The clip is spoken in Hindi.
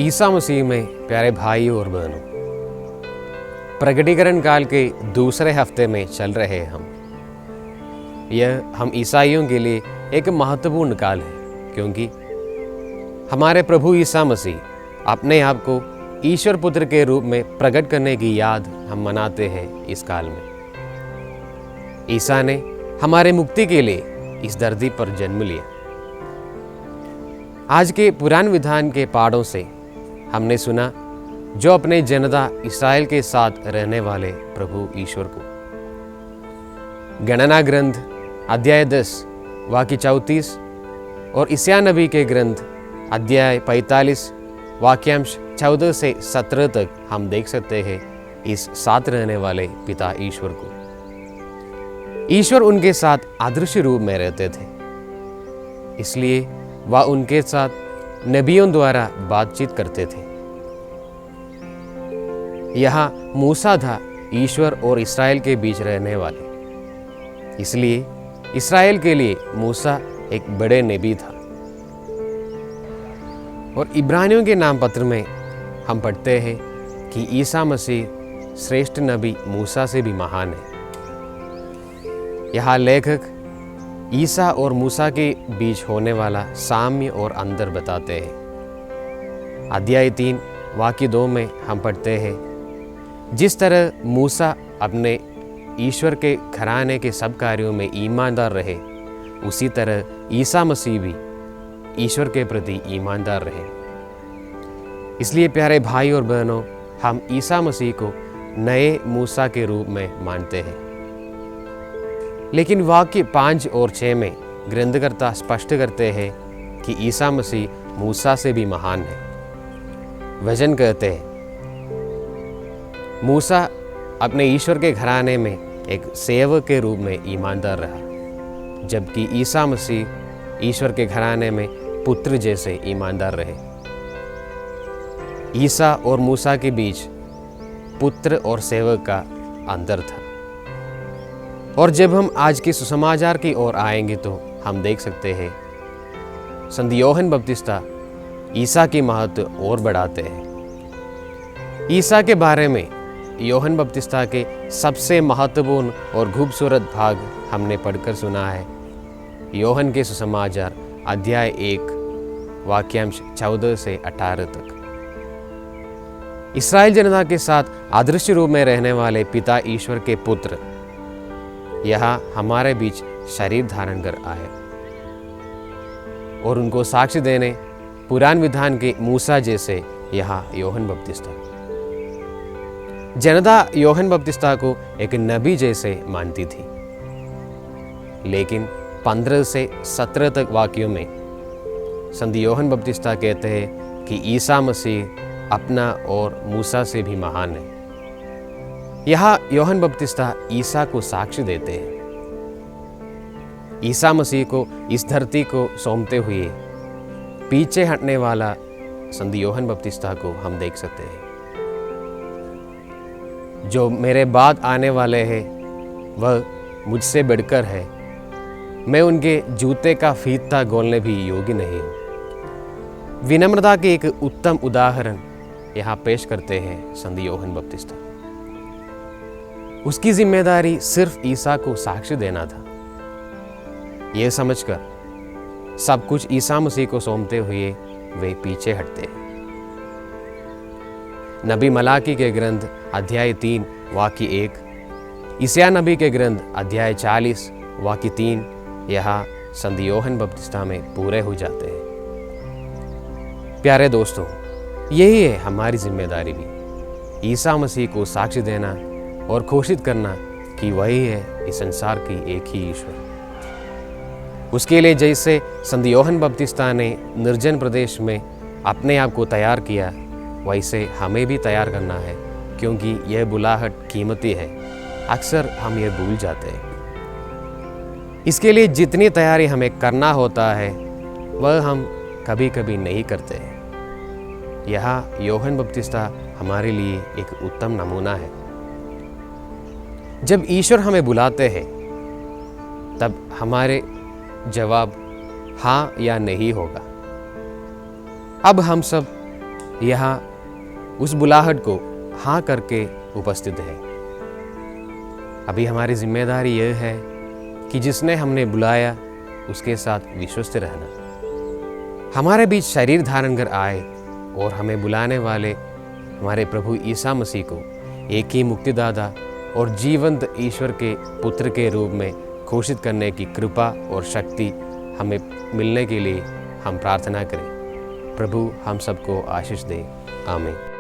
ईसा मसीह में प्यारे भाइयों और बहनों, प्रकटीकरण काल के दूसरे हफ्ते में चल रहे हम। यह हम ईसाइयों के लिए एक महत्वपूर्ण काल है, क्योंकि हमारे प्रभु ईसा मसीह अपने आप को ईश्वर पुत्र के रूप में प्रकट करने की याद हम मनाते हैं। इस काल में ईसा ने हमारे मुक्ति के लिए इस धरती पर जन्म लिया। आज के पुराण विधान के पाठों से हमने सुना जो अपने जनता इस्राएल के साथ रहने वाले प्रभु ईश्वर को। गणना ग्रंथ अध्याय 10 वाक्य 34 और यशायाह नबी के ग्रंथ अध्याय 45 वाक्यांश 14 से 17 तक हम देख सकते हैं इस साथ रहने वाले पिता ईश्वर को। ईश्वर उनके साथ अदृश्य रूप में रहते थे, इसलिए वह उनके साथ नबियों द्वारा बातचीत करते थे। यहाँ मूसा था ईश्वर और इस्राएल के बीच रहने वाले, इसलिए इस्राएल के लिए मूसा एक बड़े नबी था। और इब्रानियों के नाम पत्र में हम पढ़ते हैं कि ईसा मसीह श्रेष्ठ नबी मूसा से भी महान है। यहाँ लेखक ईसा और मूसा के बीच होने वाला साम्य और अंतर बताते हैं। अध्याय 3 वाक्य 2 में हम पढ़ते हैं, जिस तरह मूसा अपने ईश्वर के घराने के सब कार्यों में ईमानदार रहे, उसी तरह ईसा मसीह भी ईश्वर के प्रति ईमानदार रहे। इसलिए प्यारे भाई और बहनों, हम ईसा मसीह को नए मूसा के रूप में मानते हैं। लेकिन वाक्य 5 और 6 में ग्रंथकर्ता स्पष्ट करते हैं कि ईसा मसीह मूसा से भी महान है। वचन कहते हैं, मूसा अपने ईश्वर के घराने में एक सेवक के रूप में ईमानदार रहा, जबकि ईसा मसीह ईश्वर के घराने में पुत्र जैसे ईमानदार रहे। ईसा और मूसा के बीच पुत्र और सेवक का अंतर था। और जब हम आज के सुसमाचार की ओर आएंगे तो हम देख सकते हैं संत यूहन्ना बपतिस्ता ईसा की महत्व और बढ़ाते हैं। ईसा के बारे में यूहन्ना बपतिस्ता के सबसे महत्वपूर्ण और खूबसूरत भाग हमने पढ़कर सुना है। यूहन्ना के सुसमाचार अध्याय 1 वाक्यांश 14 से 18 तक। इस्राएल जनता के साथ अदृश्य रूप में रहने वाले पिता ईश्वर के पुत्र यहाँ हमारे बीच शरीर धारण कर आए और उनको साक्ष्य देने पुराण विधान के मूसा जैसे यहाँ यूहन्ना बपतिस्ता। जनता यूहन्ना बपतिस्ता को एक नबी जैसे मानती थी, लेकिन 15 से 17 तक वाक्यों में संत यूहन्ना बपतिस्ता कहते हैं कि ईसा मसीह अपना और मूसा से भी महान है। यहाँ यूहन्ना बपतिस्ता ईसा को साक्ष्य देते हैं। ईसा मसीह को इस धरती को सौंपते हुए पीछे हटने वाला संत यूहन्ना बपतिस्ता को हम देख सकते हैं। जो मेरे बाद आने वाले हैं वह मुझसे बढ़कर है, मैं उनके जूते का फीता गोलने भी योग्य नहीं हूँ। विनम्रता के एक उत्तम उदाहरण यहाँ पेश करते हैं संत यूहन्ना बपतिस्ता। उसकी जिम्मेदारी सिर्फ ईसा को साक्ष्य देना था। यह समझकर सब कुछ ईसा मसीह को सौंपते हुए वे पीछे हटते हैं। नबी मलाकी के ग्रंथ अध्याय 3 वाक्य 1, यशायाह नबी के ग्रंथ अध्याय 40 वाक्य 3 यहाँ संत यूहन्ना बपतिस्ता में पूरे हो जाते हैं। प्यारे दोस्तों, यही है हमारी जिम्मेदारी भी, ईसा मसीह को साक्ष्य देना और घोषित करना कि वही है इस संसार की एक ही ईश्वर। उसके लिए जैसे संत यूहन्ना बपतिस्ता ने निर्जन प्रदेश में अपने आप को तैयार किया, वैसे हमें भी तैयार करना है, क्योंकि यह बुलाहट कीमती है। अक्सर हम ये भूल जाते हैं। इसके लिए जितनी तैयारी हमें करना होता है वह हम कभी कभी नहीं करते हैं। यहाँ यूहन्ना बपतिस्ता हमारे लिए एक उत्तम नमूना है। जब ईश्वर हमें बुलाते हैं तब हमारे जवाब हाँ या नहीं होगा। अब हम सब यहाँ उस बुलाहट को हाँ करके उपस्थित है। अभी हमारी जिम्मेदारी यह है कि जिसने हमने बुलाया उसके साथ विश्वस्त रहना। हमारे बीच शरीर धारण कर आए और हमें बुलाने वाले हमारे प्रभु ईसा मसीह को एक ही मुक्तिदाता और जीवंत ईश्वर के पुत्र के रूप में घोषित करने की कृपा और शक्ति हमें मिलने के लिए हम प्रार्थना करें। प्रभु हम सबको आशीष दे। आमीन।